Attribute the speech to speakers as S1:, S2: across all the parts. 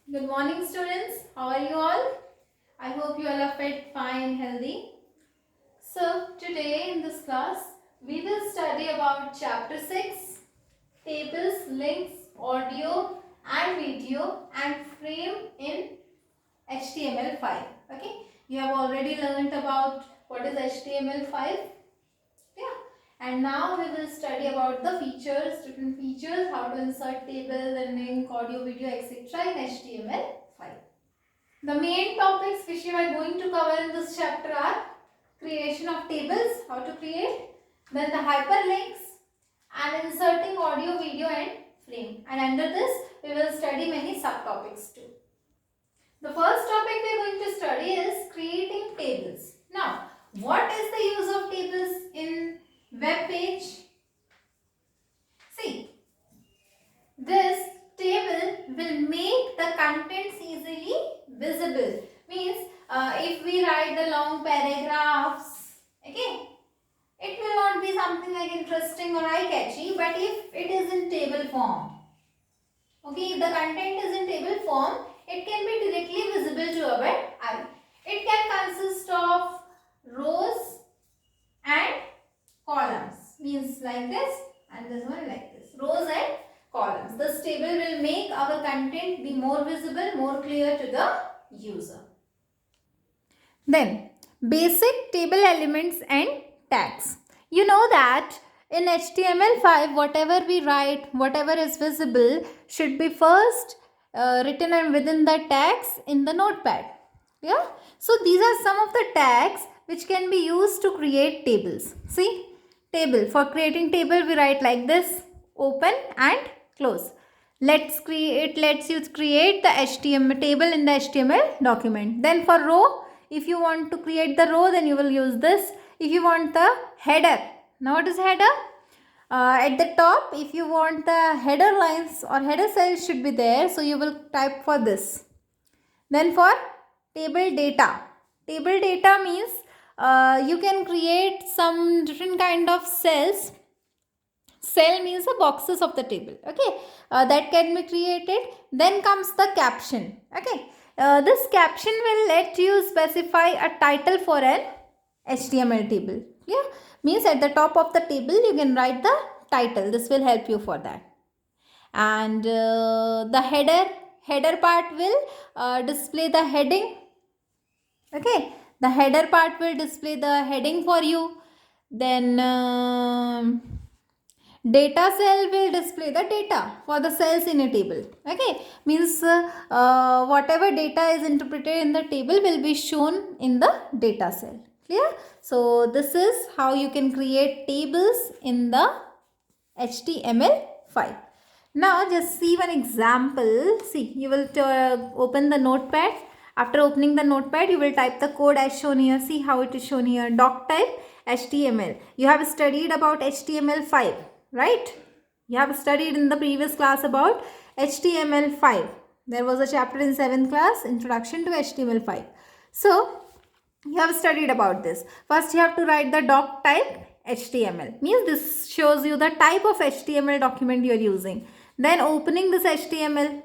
S1: Good morning, students. How are you all? I hope you all are fit, fine, healthy. So, today in this class, we will study about chapter 6, tables, links, audio and video and frame in HTML5. Okay, you have already learnt about what is HTML5. Yeah, and now we will study about the features, different features, how to insert table, then link, audio, video, etc. in HTML5. The main topics which we are going to cover in this chapter are creation of tables, how to create, then the hyperlinks and inserting audio, video and frame. And under this we will study many subtopics too. The first topic we are going to study is creating tables. Now, what is the use of tables in web page? See, this table will make the contents easily visible. Means if we write the long paragraphs, okay, it will not be something like interesting or eye-catchy, but if it is in table form, okay, if the content is in table form, it can be directly visible to our eye. It can consist of rows and columns, means like this and this one like this, rows and columns. This table will make our content be more visible, more clear to the user. Then basic table elements and tags. You know that in HTML5 whatever we write, whatever is visible should be first written and within the tags in the notepad. Yeah. So these are some of the tags which can be used to create tables. See, table. For creating table we write like this: open and close. Lets you create the HTML table in the HTML document. Then for row, if you want to create the row, then you will use this. If you want the header, now what is header? At the top, if you want the header lines or header cells should be there, so you will type for this. Then for table data means you can create some different kind of cells. Cell means the boxes of the table, okay, that can be created. Then comes the caption, okay. This caption will let you specify a title for an HTML table. Yeah, means at the top of the table you can write the title. This will help you for that. And the header part will display the heading, okay. The header part will display the heading for you. Then data cell will display the data for the cells in a table, okay. Means whatever data is interpreted in the table will be shown in the data cell. Clear? So this is how you can create tables in the HTML5. Now just see one example. See, you will open the notepad. After opening the notepad, you will type the code as shown here. See how it is shown here. Doc type HTML. You have studied about HTML5, right? You have studied in the previous class about HTML5. There was a chapter in 7th class, Introduction to HTML5. So, you have studied about this. First, you have to write the doc type HTML. Means this shows you the type of HTML document you are using. Then opening this HTML,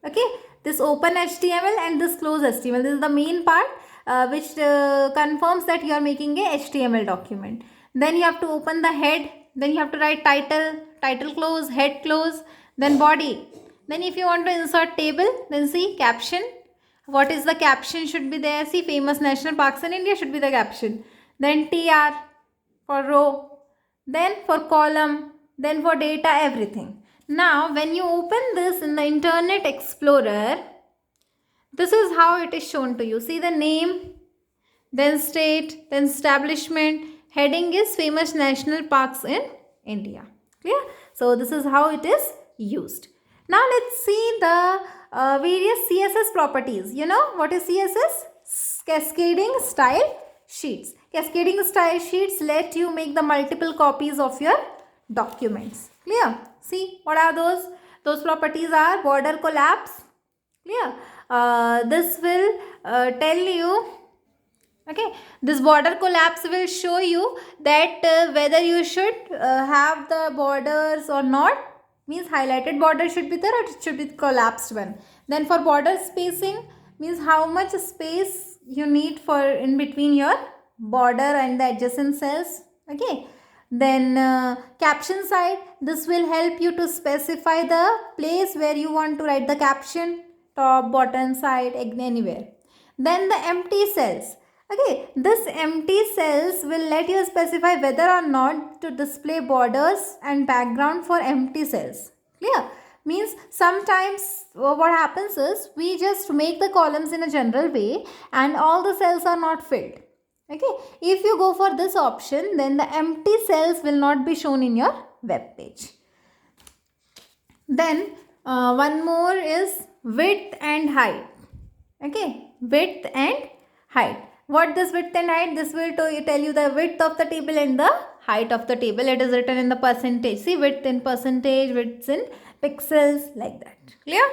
S1: okay, this open HTML and this close HTML. This is the main part which confirms that you are making a HTML document. Then you have to open the head. Then you have to write title close, head close, then body. Then if you want to insert table, then see caption. What is the caption should be there? See, famous national parks in India should be the caption. Then TR for row, then for column, then for data, everything. Now, when you open this in the Internet Explorer, this is how it is shown to you. See the name, then state, then establishment. Heading is famous national parks in India. Clear? So, this is how it is used. Now, let's see the various CSS properties. You know what is CSS? Cascading style sheets. Cascading style sheets let you make the multiple copies of your documents. Clear? See, what are those? Those properties are border collapse. Clear? This will tell you, okay, this border collapse will show you that whether you should have the borders or not. Means highlighted border should be there or it should be collapsed one. Then for border spacing means how much space you need for in between your border and the adjacent cells. Okay. Then caption side, this will help you to specify the place where you want to write the caption, top, bottom, side, anywhere. Then the empty cells. Okay, this empty cells will let you specify whether or not to display borders and background for empty cells. Clear? Means sometimes what happens is we just make the columns in a general way and all the cells are not filled. Okay, if you go for this option, then the empty cells will not be shown in your web page. Then one more is width and height. Okay, width and height. What this width and height? This will tell you the width of the table and the height of the table. It is written in the percentage. See, width in percentage, width in pixels, like that. Clear?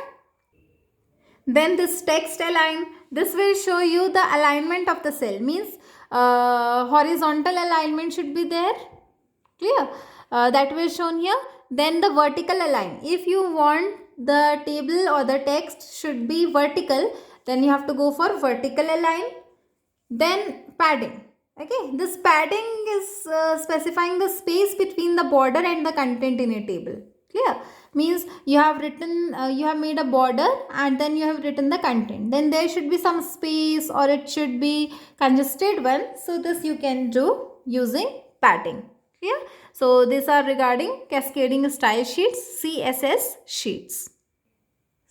S1: Then this text align. This will show you the alignment of the cell. Means horizontal alignment should be there. Clear? That will shown here. Then the vertical align. If you want the table or the text should be vertical, then you have to go for vertical align. Then padding. Okay, this padding is specifying the space between the border and the content in a table. Clear? Means you have written, you have made a border and then you have written the content. Then there should be some space or it should be congested one. So this you can do using padding. Clear? So these are regarding cascading style sheets, CSS sheets.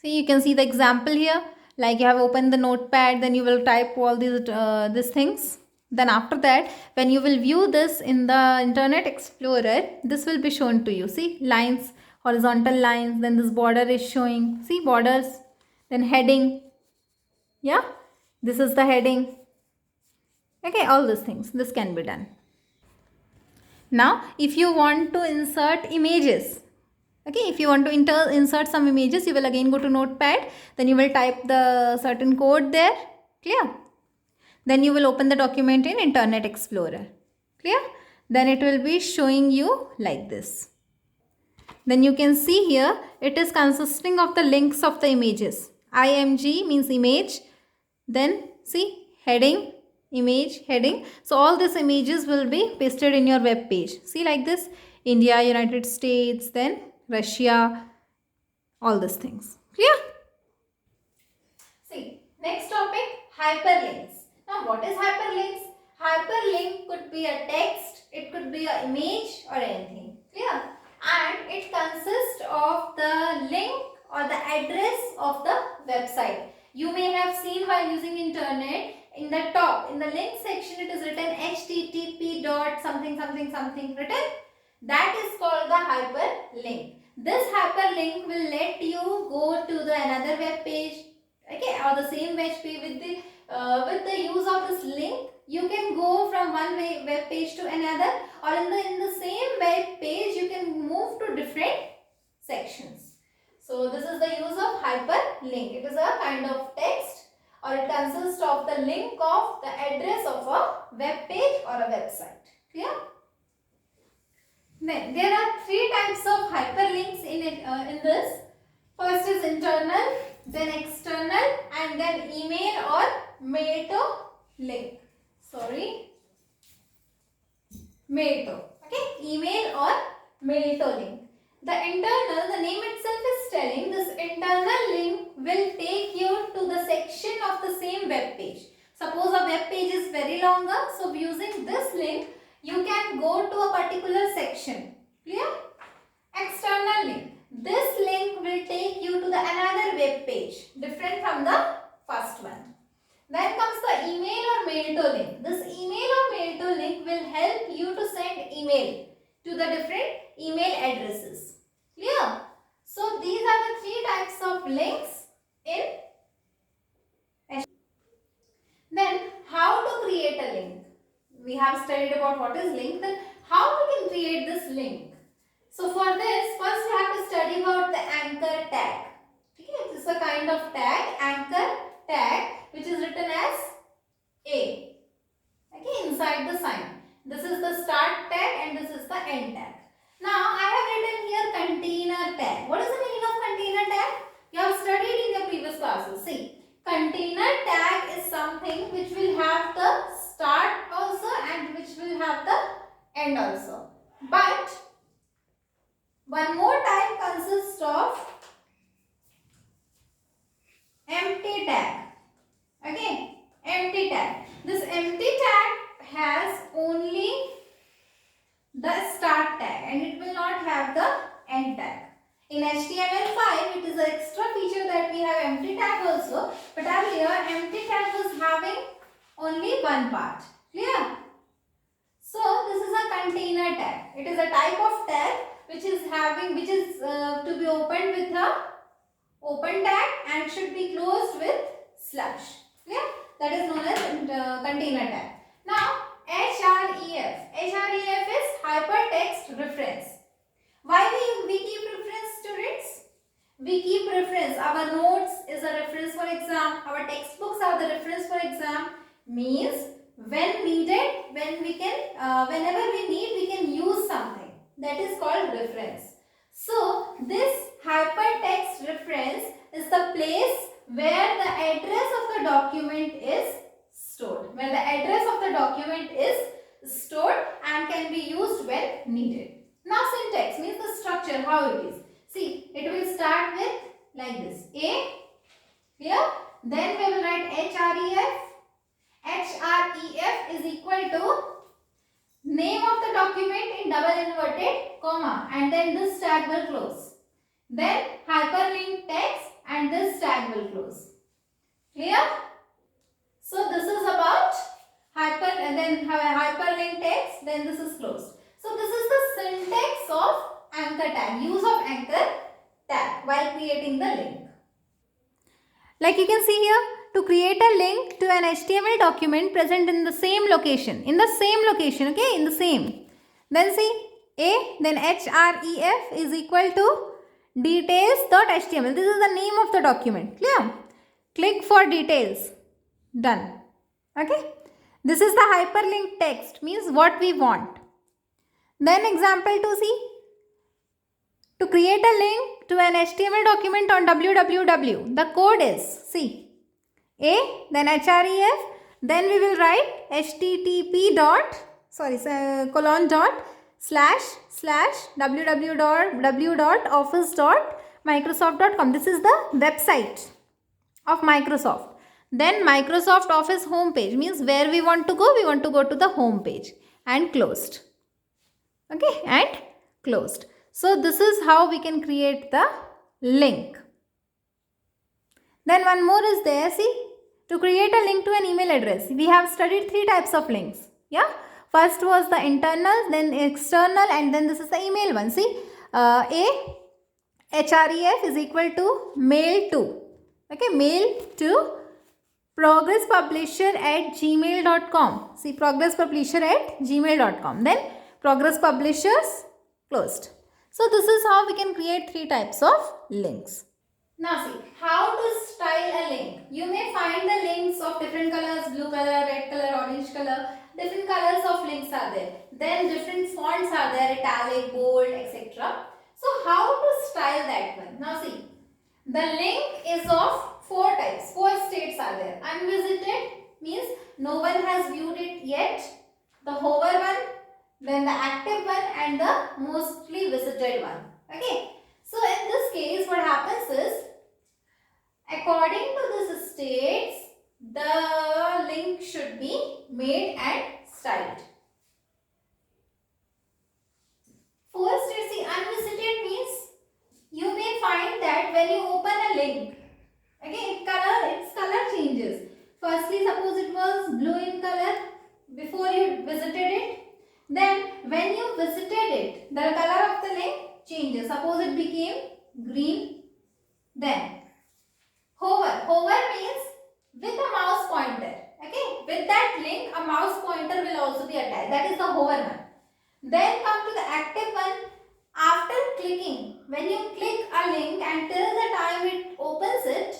S1: See, you can see the example here. Like you have opened the notepad, then you will type all these things. Then after that, when you will view this in the Internet Explorer, this will be shown to you. See, lines, horizontal lines, then this border is showing. See, borders, then heading. Yeah, this is the heading. Okay, all these things, this can be done. Now, if you want to insert images, okay, if you want to insert some images, you will again go to notepad, then you will type the certain code there. Clear? Then you will open the document in Internet Explorer. Clear? Then it will be showing you like this. Then you can see here, it is consisting of the links of the images. IMG means image. Then see, heading, image, heading. So all these images will be pasted in your web page. See, like this, India, United States, then Russia, all these things. Clear? See, next topic, hyperlinks. Now, what is hyperlinks? Hyperlink could be a text, it could be an image or anything. Clear? And it consists of the link or the address of the website. You may have seen while using internet, in the top, in the link section, it is written http dot something something something written. That is called the hyperlink. This hyperlink will let you go to the another web page, okay, or the same web page with the use of this link. You can go from one web page to another, or in the same web page you can move to different sections. So this is the use of hyperlink. It is a kind of text, or it consists of the link of the address of a web page or a website. Clear? Then there are three types of hyperlinks in this. First is internal, then external, and then email or mail to link. Sorry, mail to. Okay, email or mail to link. The internal, the name itself is telling this internal link will take you to the section of the same web page. Suppose a web page is very longer, so using this link, you can go to a particular section. Clear? External link. This link will take you to the another web page, different from the first one. Then comes the email or mail to link. This email or mail to link will help you to send email to the different email addresses. Clear? So these are the three types of links in HTML. Then how to create a link? We have studied about what is link. Then how we can create this link? So for this, first we have to study about the anchor tag. Okay, this is a kind of tag, anchor tag, which is written as A. Okay, inside the sign. This is the start tag and this is the end tag. Now I have written here container tag. What is the meaning of container tag? You have studied in your previous classes. See, container tag is something which will have the start also and which will have the end also. But one more type consists of empty tag. Okay, empty tag. This empty tag has only the start tag and it will not have the end tag. In HTML5, it is an extra feature that we have empty tag also, but earlier empty tag was having only one part. Clear? So this is a container tag. It is a type of tag which is to be opened with a open tag and should be closed with slash. Clear? That is known as container tag. Now href. Href is hypertext reference. Why we keep reference, students? We keep reference. Our notes is a reference for exam. Our textbooks are the reference for exam. Means when needed, whenever we need, we can use something. That is called reference. So this hypertext reference is the place where the address of the document is stored. Where the address of the document is stored and can be used when needed. Now syntax means the structure, how it is. See, it will start with like this. A, clear? Then we will write href. Href is equal to name of the document in double inverted comma and then this tag will close. Then hyperlink text and this tag will close. Clear? So this is about hyperlink text, then this is closed. So this is the syntax of anchor tag, use of anchor tag while creating the link. Like you can see here, to create a link to an HTML document present in the same location, okay, in the same. Then see, then href is equal to details.html. This is the name of the document, clear? Click for details, done, okay. This is the hyperlink text, means what we want. Then example 2, see. To create a link to an HTML document on www, the code is, see, then href, then we will write http www.office.microsoft.com. This is the website of Microsoft. Then Microsoft Office homepage means where we want to go to the home page and closed. Okay, and closed. So this is how we can create the link. Then one more is there, see, to create a link to an email address. We have studied 3 types of links. Yeah, first was the internal, then external, and then this is the email one. See, href is equal to mail to, okay, mail to progresspublisher@gmail.com. See, progresspublisher@gmail.com. Then progress publishers closed. So this is how we can create 3 types of links. Now see, how to style a link. You may find the links of different colors, blue color, red color, orange color. Different colors of links are there. Then different fonts are there, italic, bold, etc. So how to style that one? Now see, the link is of 4 types. 4 states are there. Unvisited means no one has viewed it yet. The hover one, then the active one and the mostly visited one. Okay. So in this case what happens is, according to this states, the link should be made and styled. First, see, unvisited means you may find that when you open a link, okay, its color changes. Firstly, suppose it was blue in color before you visited it. Then when you visited it, the color of the link changes. Suppose it became green. Then hover means with a mouse pointer. Okay, with that link a mouse pointer will also be attached. That is the hover one. Then come to the active one. After clicking, when you click a link and till the time it opens it,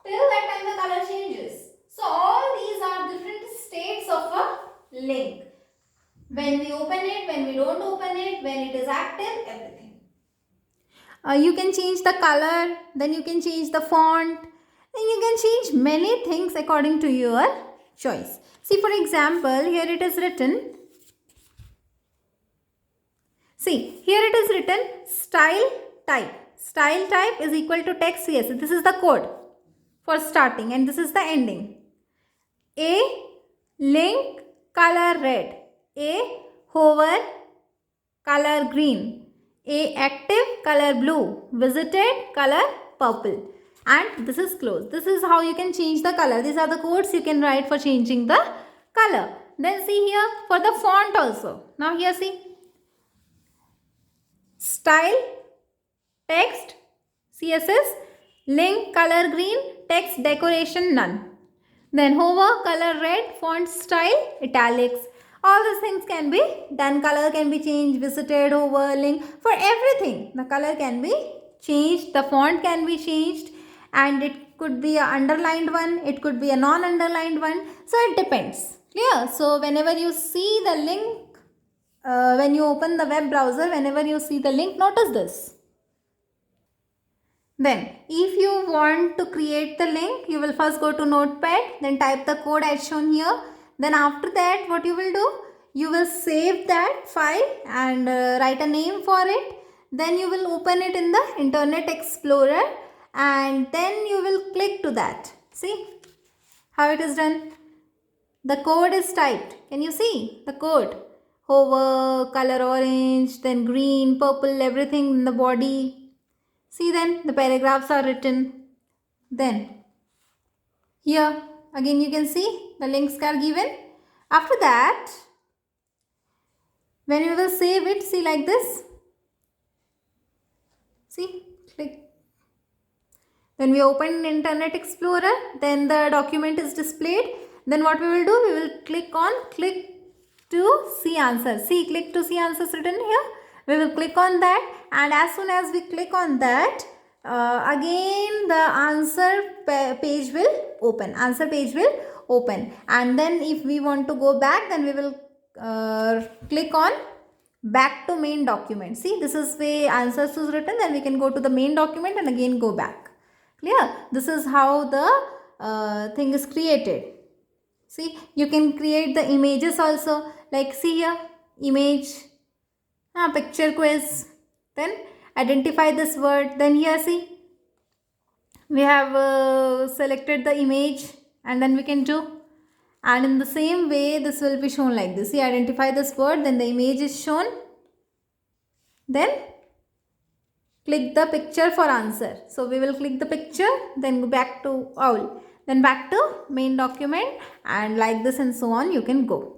S1: till that time the color changes. So all these are different states of a link. When we open it, when we don't open it, when it is active, everything. You can change the color, then you can change the font, then you can change many things according to your choice. See, for example, here it is written. See, here it is written style type. Style type is equal to text. Yes, this is the code for starting and this is the ending. A link color red. A hover color green. A active color blue. Visited color purple. And this is closed. This is how you can change the color. These are the codes you can write for changing the color. Then see here for the font also. Now here see. Style, text, CSS, link color green, text decoration none. Then hover color red, font style, italics. All these things can be done. Color can be changed, visited, hover, link. For everything, the color can be changed. The font can be changed. And it could be an underlined one. It could be a non-underlined one. So it depends. Clear? So whenever you see the link, when you open the web browser, whenever you see the link, notice this. Then, if you want to create the link, you will first go to Notepad, then type the code as shown here. Then after that, what you will do? You will save that file and write a name for it. Then you will open it in the Internet Explorer and then you will click to that. See how it is done? The code is typed. Can you see the code? Hover, color orange, then green, purple, everything in the body. See then the paragraphs are written. Then here again you can see the links are given. After that, when you will save it, see like this. See, click. When we open Internet Explorer, then the document is displayed. Then what we will do? We will click to see answers. See, click to see answers written here. We will click on that, and as soon as we click on that, again the answer page will open. Answer page will open, and then if we want to go back, then we will click on back to main document. See, this is where answers is written. Then we can go to the main document and again go back. Clear? This is how the thing is created. See, you can create the images also. Like see here, image, picture quiz. Then identify this word. Then here see, we have selected the image and then we can do. And in the same way, this will be shown like this. See, identify this word, then the image is shown. Then click the picture for answer. So we will click the picture, then go back to owl. Then back to main document, and like this and so on you can go.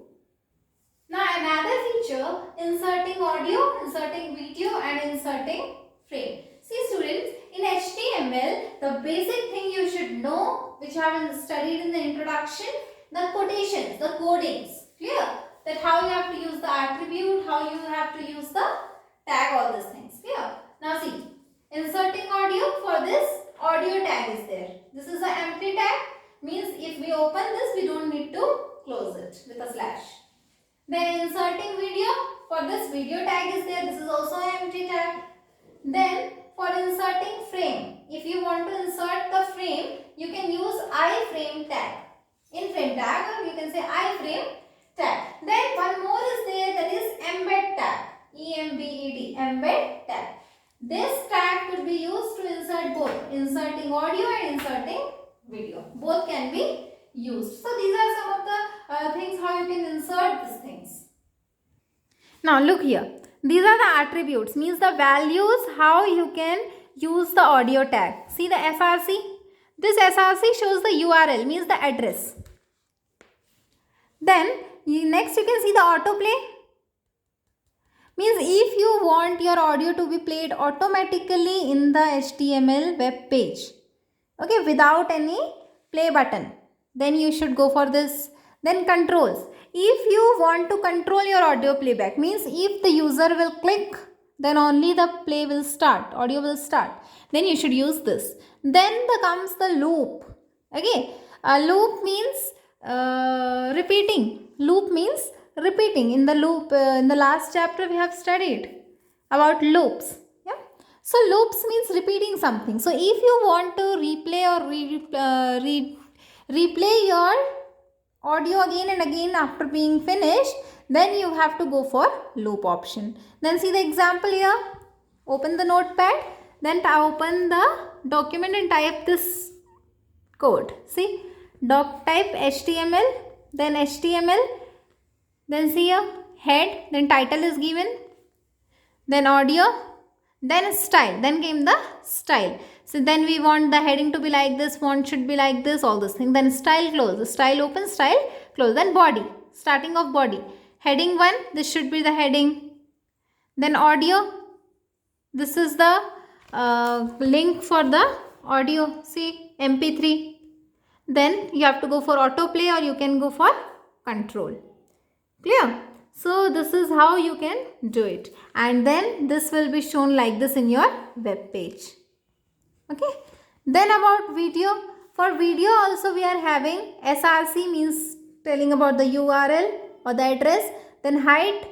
S1: Now another feature, inserting audio, inserting video and inserting frame. See students, in HTML, the basic thing you should know, which I have studied in the introduction, the quotations, the codings. Clear? That how you have to use the attribute, how you have to use the tag, all these things. Clear? Now see, inserting audio, for this audio tag is there. This is an empty tag, means if we open this, we don't need to close it with a slash. Then inserting video, for this video tag is there. This is also an empty tag. Then for inserting frame, if you want to insert the frame, you can use iframe tag. In frame tag, or you can say iframe tag. Then one more is there, that is embed tag. E-M-B-E-D, embed tag. This tag could be used to insert both, inserting audio and inserting video. Both can be used. So these are some of the things how you can insert these things. Now look here. These are the attributes, means the values how you can use the audio tag. See the SRC? This SRC shows the URL, means the address. Then next you can see the autoplay. Means if you want your audio to be played automatically in the HTML web page, okay, without any play button, then you should go for this. Then controls. If you want to control your audio playback, means if the user will click, then only the play will start, audio will start. Then you should use this. Then there comes the loop. Okay, a loop means repeating. Loop means repeating. In the loop, in the last chapter we have studied about loops. Yeah. So loops means repeating something. So if you want to replay or replay your audio again and again after being finished, then you have to go for loop option. Then see the example here. Open the notepad, then open the document and type this code. See, type HTML, then HTML, then see here head, then title is given, then audio, then style, then came the style. So then we want the heading to be like this, font should be like this, all those things. Then style close, style open, style close. Then body, starting of body, heading 1, this should be the heading. Then audio, this is the link for the audio, see MP3. Then you have to go for autoplay or you can go for control. Clear? So this is how you can do it, and then this will be shown like this in your web page. Okay. Then about video. For video also we are having SRC, means telling about the URL or the address. Then height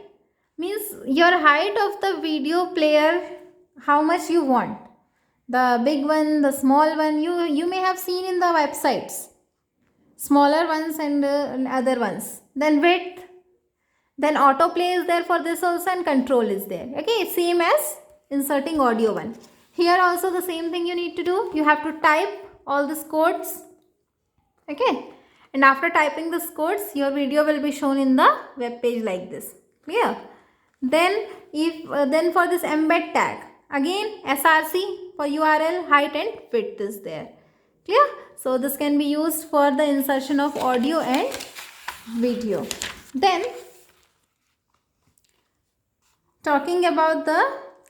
S1: means your height of the video player, how much you want. The big one, the small one, you may have seen in the websites. Smaller ones and other ones. Then width. Then autoplay is there for this also, and control is there. Okay, same as inserting audio one. Here also the same thing you need to do. You have to type all these codes. Okay, and after typing these codes, your video will be shown in the web page like this. Clear? Then then for this embed tag, again SRC for URL, height and width is there. Clear? So this can be used for the insertion of audio and video. Then talking about the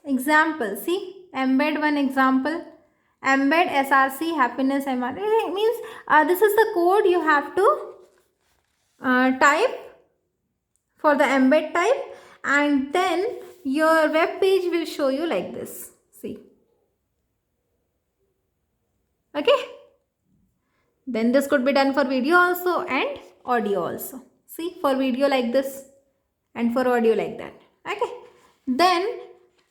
S1: example, see embed one example, embed SRC happiness MR. It means this is the code you have to type for the embed type, and then your web page will show you like this. See. Okay. Then this could be done for video also and audio also. See, for video like this and for audio like that. Okay. Then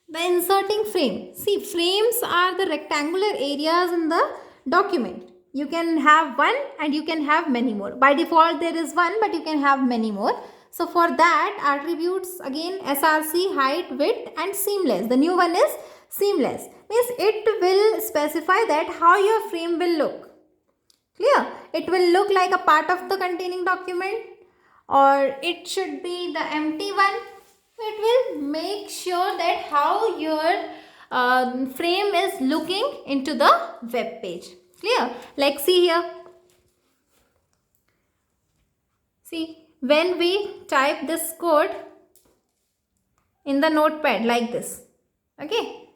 S1: the inserting frame. See, frames are the rectangular areas in the document. You can have one and you can have many more. By default there is one, but you can have many more. So for that, attributes again SRC, height, width and seamless. The new one is seamless. Means it will specify that how your frame will look. Clear? It will look like a part of the containing document, or it should be the empty one. It will make sure that how your frame is looking into the web page. Clear? Like see here. See, when we type this code in the notepad like this. Okay.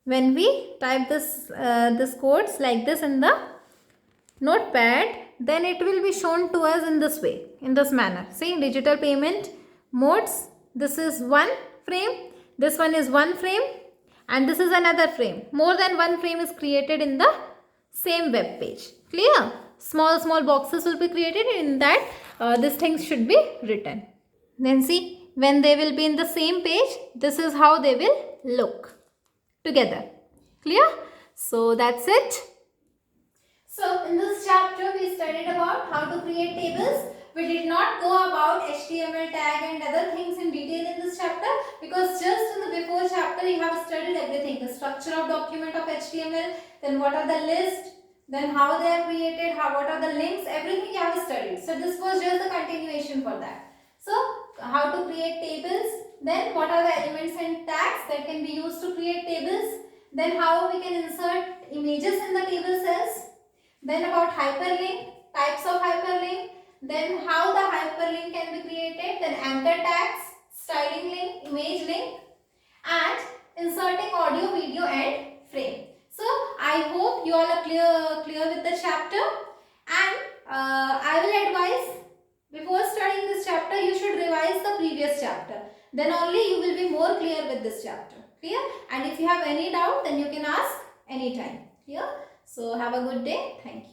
S1: When we type this codes like this in the notepad, then it will be shown to us in this way, in this manner. See, digital payment modes. This is one frame, this one is one frame, and this is another frame. More than one frame is created in the same web page. Clear? Small boxes will be created, in that these things should be written. Then see, when they will be in the same page, this is how they will look together. Clear? So that's it. So in this chapter we studied about how to create tables. We did not go about HTML tag and other things in detail in this chapter, because just in the before chapter you have studied everything. The structure of document of HTML, then what are the lists, then how they are created, what are the links, everything you have studied. So this was just the continuation for that. So how to create tables, then what are the elements and tags that can be used to create tables, then how we can insert images in the table cells, then about hyperlink, types of hyperlink, then how the hyperlink can be created, then anchor tags, styling link, image link, and inserting audio, video and frame. So I hope you all are clear with the chapter, and I will advise, before studying this chapter you should revise the previous chapter. Then only you will be more clear with this chapter. Clear? And if you have any doubt, then you can ask anytime. Clear? So have a good day. Thank you.